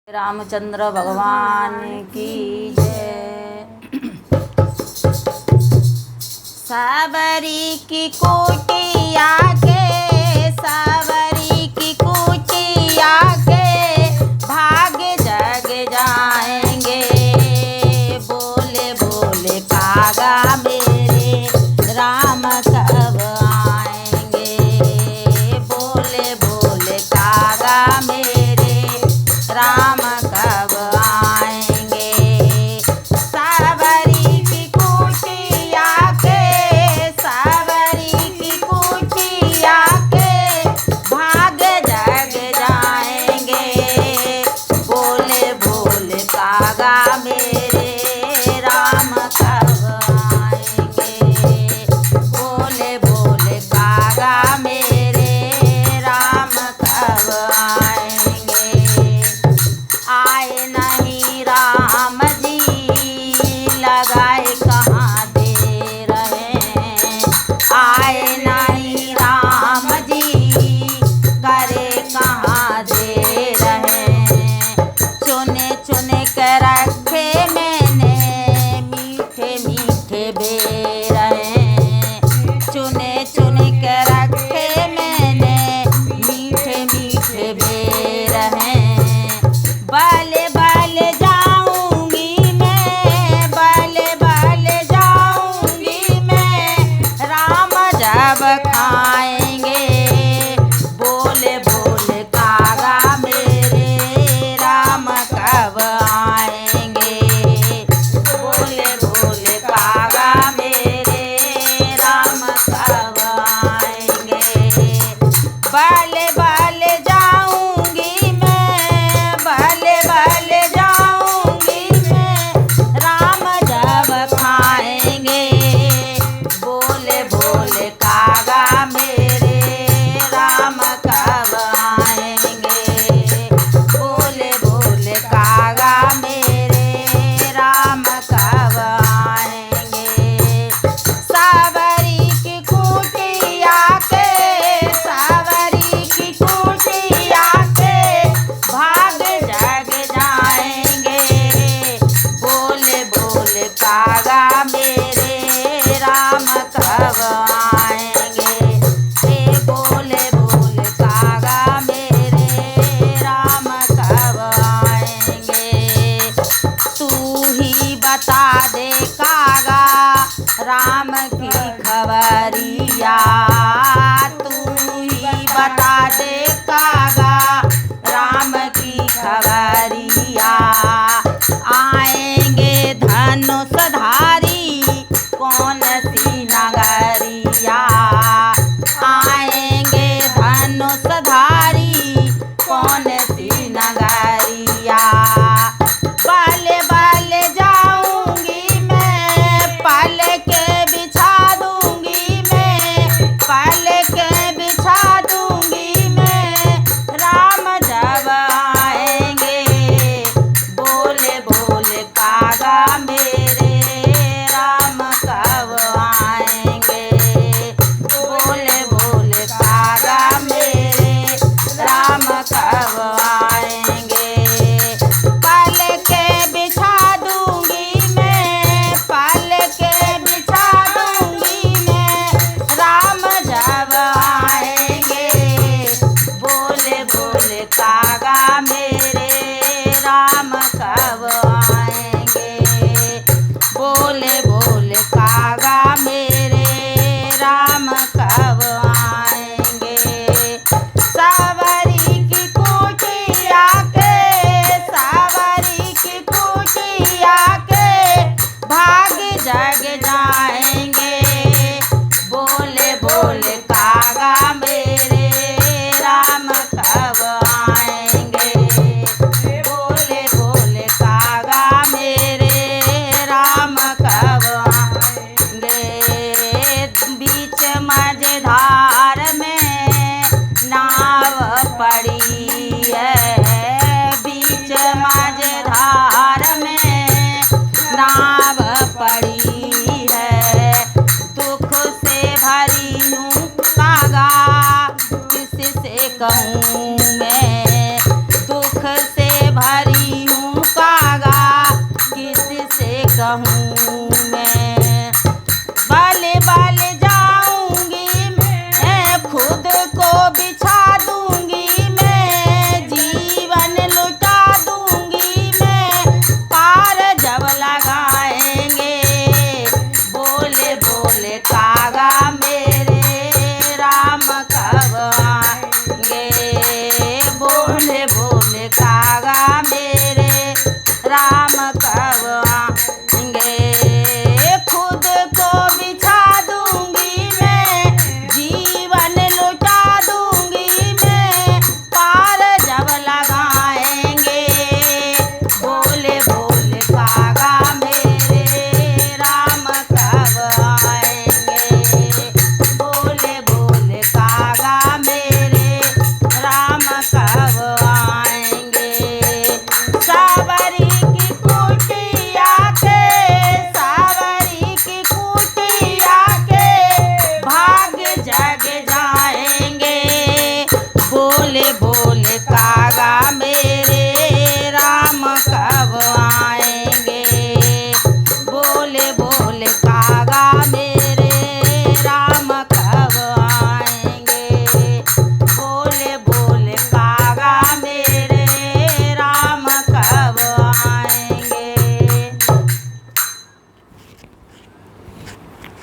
रामचंद्र भगवान की जय। सावरी की कुटिया के, सावरी की कुटिया के भाग जग जाएंगे। बोले बोले कागा मेरे राम कब आएंगे। बोले बोले कागा मेरे राम कब आएंगे। सावरी की कुटिया के, सावरी की कुटिया के भाग जग जाएंगे। बोले बोले कागा मेरे राम कब आएंगे। बोले बोले कागा मेरे राम कब आएंगे। आए नहीं राम जी लगाए कहाँ दे रहे। आए नहीं राम जी करे कहाँ दे रहे। चुने चुने के रखे मैंने मीठे मीठे बेर हैं। चुने चुने के रखे मैंने मीठे मीठे बेर हैं। बाले बाले जाऊंगी मैं, बाले बाले जाऊंगी मैं राम जब खाएंगे। बोले बोले कागा मेरे राम कब आएंगे। बोले बोले कागा मेरे राम कब आएंगे। बाले बाले जाऊंगी मैं, बाले बाले जाऊंगी मैं राम जब खाएंगे। बोले बोले कागा मेरे राम कब आएंगे। बोले बोले कागा मेरे राम कब आएंगे। सावरी की कुटिया के, सावरी की कुटिया के भाग जग जाएंगे। बोले बोले कागा मेरे राम कब आएंगे। बोले बोले कागा मेरे राम कब आएंगे। तू ही बता दे कागा राम की खबरिया। तू ही बता दे कागा राम की खबरिया। आएंगे धनुषधारी कौन सी नगरिया। आएंगे धनुषधारी कौन सी नगरिया। बाले बाले जाऊंगी मैं, पाल के बिछा दूंगी मैं, पाल के बिछा दूंगी मैं राम जब आएंगे। बोले बोले कागा मेरे राम कब आएंगे। बोले बोले कागा मेरे राम कब आएंगे। पाल के बिछा दूंगी मैं, पाल के बिछा दूंगी मैं राम जब आएंगे। बोले बोले कागा मेरे राम कब आएंगे। बोले बोले कागा मेरे राम कब आएंगे। सावरी की कुटिया के, सावरी की कुटिया के भाग जग जाएंगे। बोले बोले कागा मेरे राम कब आएंगे। बोले बोले हूँ मैं, बाले बाले जाऊंगी मैं, खुद को बिछा दूंगी मैं, जीवन लुटा दूंगी मैं, पार जब लगाएंगे बोले बोले कागा मेरे राम कब आएंगे, बोले बोले कागा